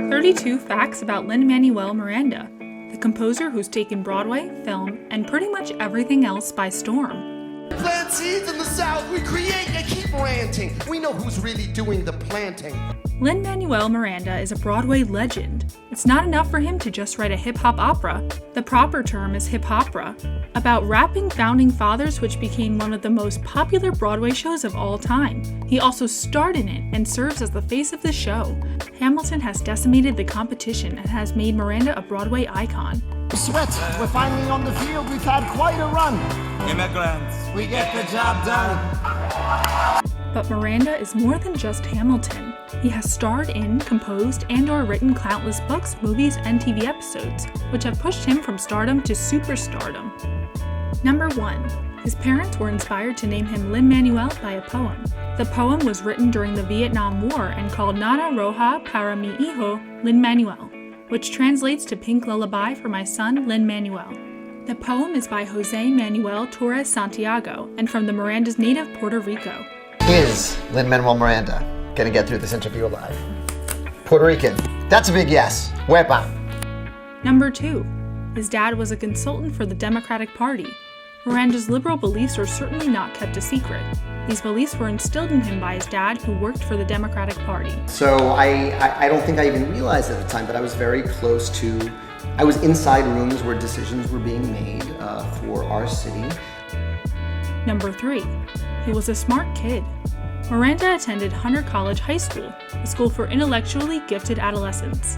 "32 Facts About Lin-Manuel Miranda, the composer who's taken Broadway, film, and pretty much everything else by storm." Plant seeds in the South, we create and keep ranting. We know who's really doing the planting. Lin-Manuel Miranda is a Broadway legend. It's not enough for him to just write a hip-hop opera. The proper term is hip-hopera, about rapping founding fathers, which became one of the most popular Broadway shows of all time. He also starred in it and serves as the face of the show. Hamilton has decimated the competition and has made Miranda a Broadway icon. Sweat, we're finally on the field, we've had quite a run. Immigrants, we get the job done. But Miranda is more than just Hamilton. He has starred in, composed, and/or written countless books, movies, and TV episodes, which have pushed him from stardom to superstardom. Number 1. His parents were inspired to name him Lin-Manuel by a poem. The poem was written during the Vietnam War and called Nana Roja para mi hijo Lin-Manuel, which translates to Pink Lullaby for my son Lin-Manuel. The poem is by Jose Manuel Torres Santiago and from the Miranda's native Puerto Rico. Is Lin-Manuel Miranda gonna get through this interview alive? Puerto Rican. That's a big yes. Wepa. Number 2. His dad was a consultant for the Democratic Party. Miranda's liberal beliefs were certainly not kept a secret. These beliefs were instilled in him by his dad, who worked for the Democratic Party. So I don't think I even realized at the time, but I was very close to, I was inside rooms where decisions were being made for our city. Number 3. He was a smart kid. Miranda attended Hunter College High School, a school for intellectually gifted adolescents.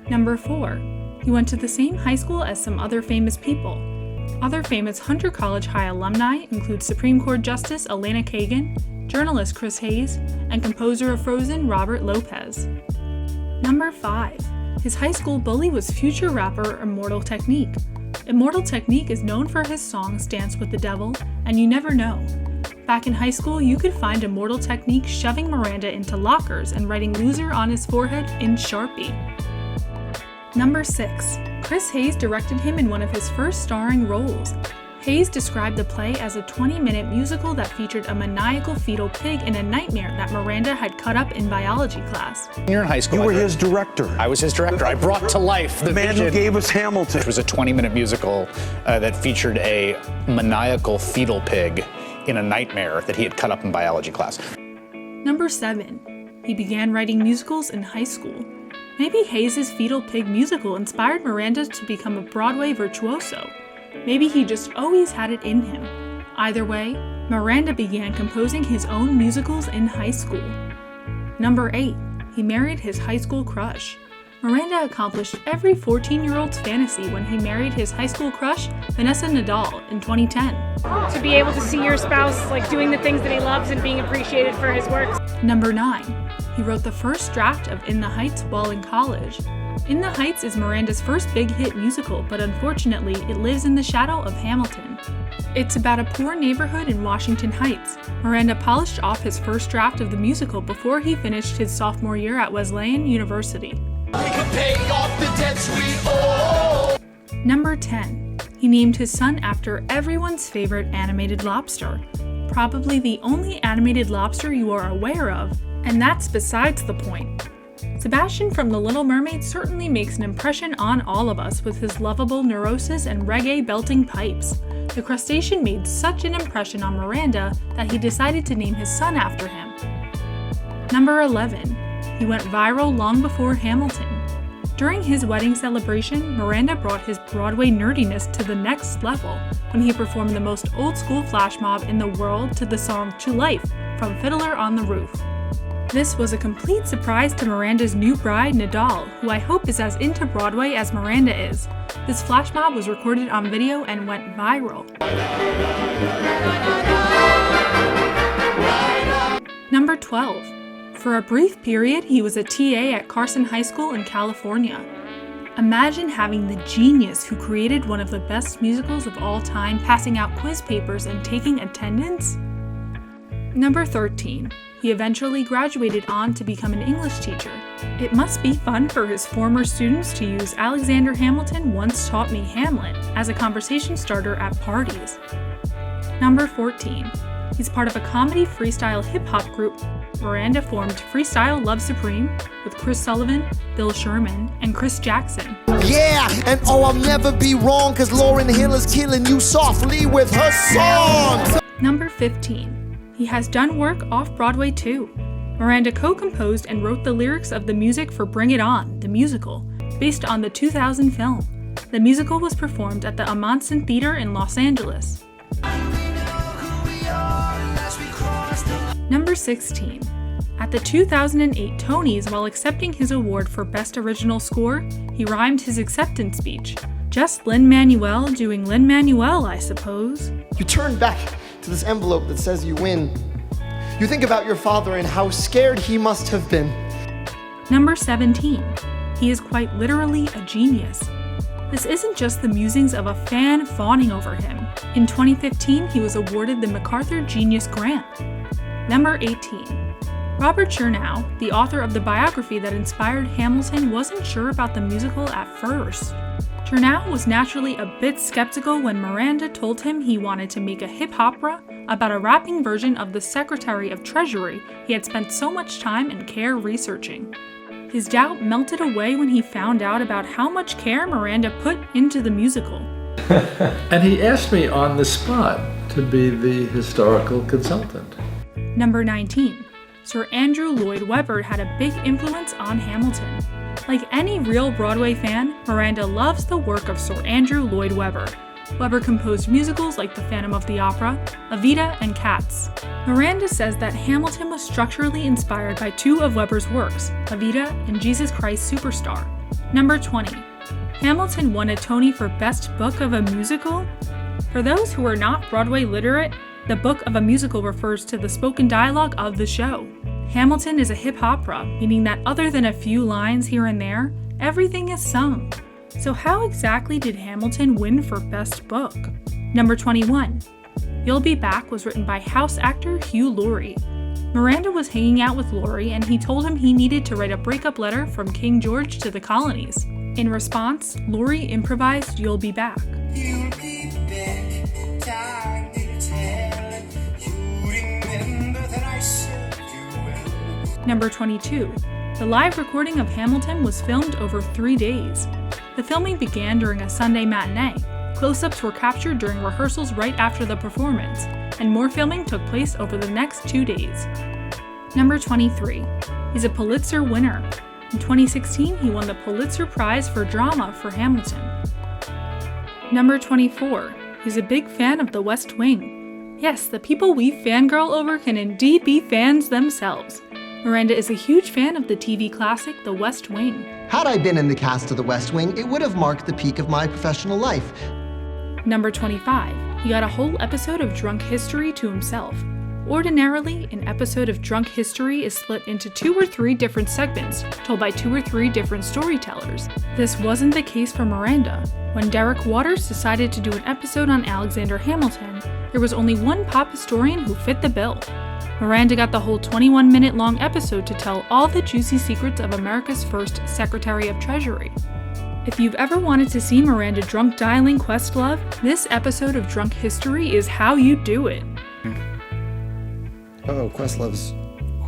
Number 4. He went to the same high school as some other famous people. Other famous Hunter College High alumni include Supreme Court Justice Elena Kagan, journalist Chris Hayes, and composer of Frozen Robert Lopez. Number 5. His high school bully was future rapper Immortal Technique. Immortal Technique is known for his songs Dance with the Devil and You Never Know. Back in high school, you could find Immortal Technique shoving Miranda into lockers and writing loser on his forehead in Sharpie. Number 6. Chris Hayes directed him in one of his first starring roles. Hayes described the play as a 20-minute musical that featured a maniacal fetal pig in a nightmare that Miranda had cut up in biology class. You're in high school. You were his director. I was his director. I brought to life the man who gave us Hamilton. It was a 20-minute musical that featured a maniacal fetal pig in a nightmare that he had cut up in biology class. Number 7. He began writing musicals in high school. Maybe Hayes' fetal pig musical inspired Miranda to become a Broadway virtuoso. Maybe he just always had it in him. Either way, Miranda began composing his own musicals in high school. Number 8. He married his high school crush. Miranda accomplished every 14-year-old's fantasy when he married his high school crush, Vanessa Nadal, in 2010. To be able to see your spouse doing the things that he loves and being appreciated for his work. Number 9. He wrote the first draft of In the Heights while in college. In the Heights is Miranda's first big hit musical, but unfortunately, it lives in the shadow of Hamilton. It's about a poor neighborhood in Washington Heights. Miranda polished off his first draft of the musical before he finished his sophomore year at Wesleyan University. Number 10. He named his son after everyone's favorite animated lobster. Probably the only animated lobster you are aware of, and that's besides the point. Sebastian from The Little Mermaid certainly makes an impression on all of us with his lovable neurosis and reggae belting pipes. The crustacean made such an impression on Miranda that he decided to name his son after him. Number 11. He went viral long before Hamilton. During his wedding celebration, Miranda brought his Broadway nerdiness to the next level when he performed the most old-school flash mob in the world to the song To Life from Fiddler on the Roof. This was a complete surprise to Miranda's new bride, Nadal, who I hope is as into Broadway as Miranda is. This flash mob was recorded on video and went viral. Number 12. For a brief period, he was a TA at Carson High School in California. Imagine having the genius who created one of the best musicals of all time passing out quiz papers and taking attendance? Number 13. He eventually graduated on to become an English teacher. It must be fun for his former students to use Alexander Hamilton once taught me Hamlet as a conversation starter at parties. Number 14. He's part of a comedy freestyle hip-hop group. Miranda formed Freestyle Love Supreme with Chris Sullivan, Bill Sherman, and Chris Jackson. Yeah, and oh, I'll never be wrong, cause Lauryn Hill is killing you softly with her songs. Number 15. He has done work off-Broadway too. Miranda co-composed and wrote the lyrics of the music for Bring It On, the musical, based on the 2000 film. The musical was performed at the Amonson Theater in Los Angeles. Number 16. At the 2008 Tonys, while accepting his award for Best Original Score, he rhymed his acceptance speech. Just Lin-Manuel doing Lin-Manuel, I suppose. You turn back to this envelope that says you win. You think about your father and how scared he must have been. Number 17. He is quite literally a genius. This isn't just the musings of a fan fawning over him. In 2015, he was awarded the MacArthur Genius Grant. Number 18. Robert Chernow, the author of the biography that inspired Hamilton, wasn't sure about the musical at first. Chernow was naturally a bit skeptical when Miranda told him he wanted to make a hip-hopera about a rapping version of the Secretary of Treasury he had spent so much time and care researching. His doubt melted away when he found out about how much care Miranda put into the musical. And he asked me on the spot to be the historical consultant. Number 19. Sir Andrew Lloyd Webber had a big influence on Hamilton. Like any real Broadway fan, Miranda loves the work of Sir Andrew Lloyd Webber. Webber composed musicals like The Phantom of the Opera, Evita, and Cats. Miranda says that Hamilton was structurally inspired by two of Webber's works, Evita and Jesus Christ Superstar. Number 20. Hamilton won a Tony for Best Book of a Musical? For those who are not Broadway literate, the book of a musical refers to the spoken dialogue of the show. Hamilton is a hip-hopera, meaning that other than a few lines here and there, everything is sung. So how exactly did Hamilton win for Best Book? Number 21. You'll Be Back was written by house actor Hugh Laurie. Miranda was hanging out with Laurie and he told him he needed to write a breakup letter from King George to the colonies. In response, Laurie improvised You'll Be Back. You'll be back, time will tell. You remember that I said you will. Number 22. The live recording of Hamilton was filmed over 3 days. The filming began during a Sunday matinee. Close-ups were captured during rehearsals right after the performance, and more filming took place over the next 2 days. Number 23. He's a Pulitzer winner. In 2016, he won the Pulitzer Prize for Drama for Hamilton. Number 24. He's a big fan of The West Wing. Yes, the people we fangirl over can indeed be fans themselves. Miranda is a huge fan of the TV classic The West Wing. Had I been in the cast of The West Wing, it would have marked the peak of my professional life. Number 25. He got a whole episode of Drunk History to himself. Ordinarily, an episode of Drunk History is split into 2 or 3 different segments, told by 2 or 3 different storytellers. This wasn't the case for Miranda. When Derek Waters decided to do an episode on Alexander Hamilton, there was only one pop historian who fit the bill. Miranda got the whole 21-minute long episode to tell all the juicy secrets of America's first Secretary of Treasury. If you've ever wanted to see Miranda drunk dialing Questlove, this episode of Drunk History is how you do it. Oh, Questlove's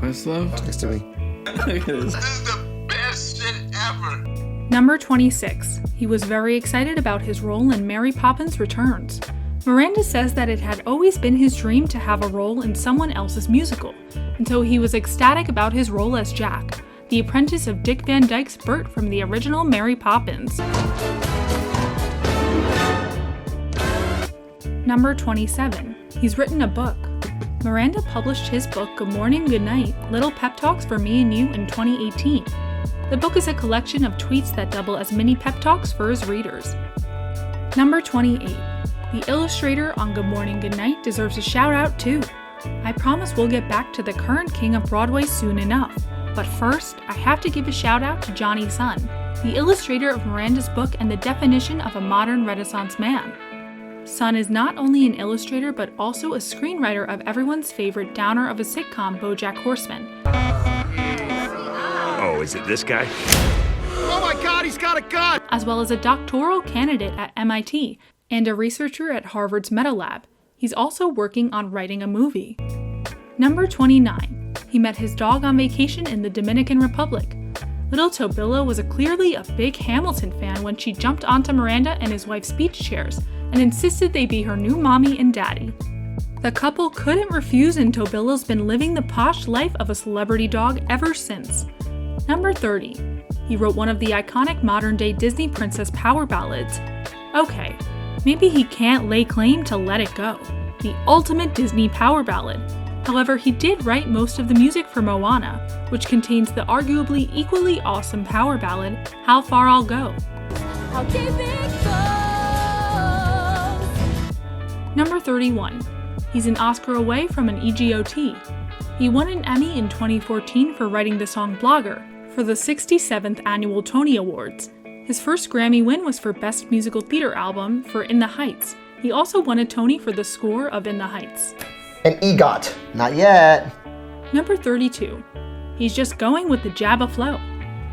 next to me. This is the best shit ever. Number 26. He was very excited about his role in Mary Poppins Returns. Miranda says that it had always been his dream to have a role in someone else's musical, until he was ecstatic about his role as Jack, the apprentice of Dick Van Dyke's Bert from the original Mary Poppins. Number 27. He's written a book. Miranda published his book Good Morning, Good Night, Little Pep Talks for Me and You in 2018. The book is a collection of tweets that double as mini pep talks for his readers. Number 28. The illustrator on Good Morning, Good Night deserves a shout out too. I promise we'll get back to the current king of Broadway soon enough. But first, I have to give a shout out to Johnny Sun, the illustrator of Miranda's book and the definition of a modern Renaissance man. Sun is not only an illustrator but also a screenwriter of everyone's favorite downer of a sitcom, BoJack Horseman. Oh, is it this guy? Oh my God, he's got a gun! As well as a doctoral candidate at MIT and a researcher at Harvard's Meta Lab. He's also working on writing a movie. Number 29. He met his dog on vacation in the Dominican Republic. Little Tobilla was clearly a big Hamilton fan when she jumped onto Miranda and his wife's beach chairs and insisted they be her new mommy and daddy. The couple couldn't refuse, and Tobilla's been living the posh life of a celebrity dog ever since. Number 30. He wrote one of the iconic modern-day Disney princess power ballads. Okay, maybe he can't lay claim to Let It Go, the ultimate Disney power ballad. However, he did write most of the music for Moana, which contains the arguably equally awesome power ballad, How Far I'll Go. How deep it goes. Number 31. He's an Oscar away from an EGOT. He won an Emmy in 2014 for writing the song Blogger for the 67th Annual Tony Awards. His first Grammy win was for Best Musical Theater Album for In the Heights. He also won a Tony for the score of In the Heights. An EGOT. Not yet. Number 32. He's just going with the Jabba flow.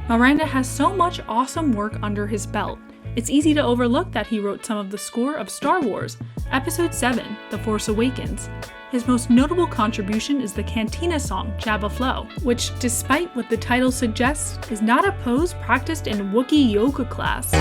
Miranda has so much awesome work under his belt. It's easy to overlook that he wrote some of the score of Star Wars, Episode 7, The Force Awakens. His most notable contribution is the Cantina song, Jabba Flow, which, despite what the title suggests, is not a pose practiced in Wookiee yoga class.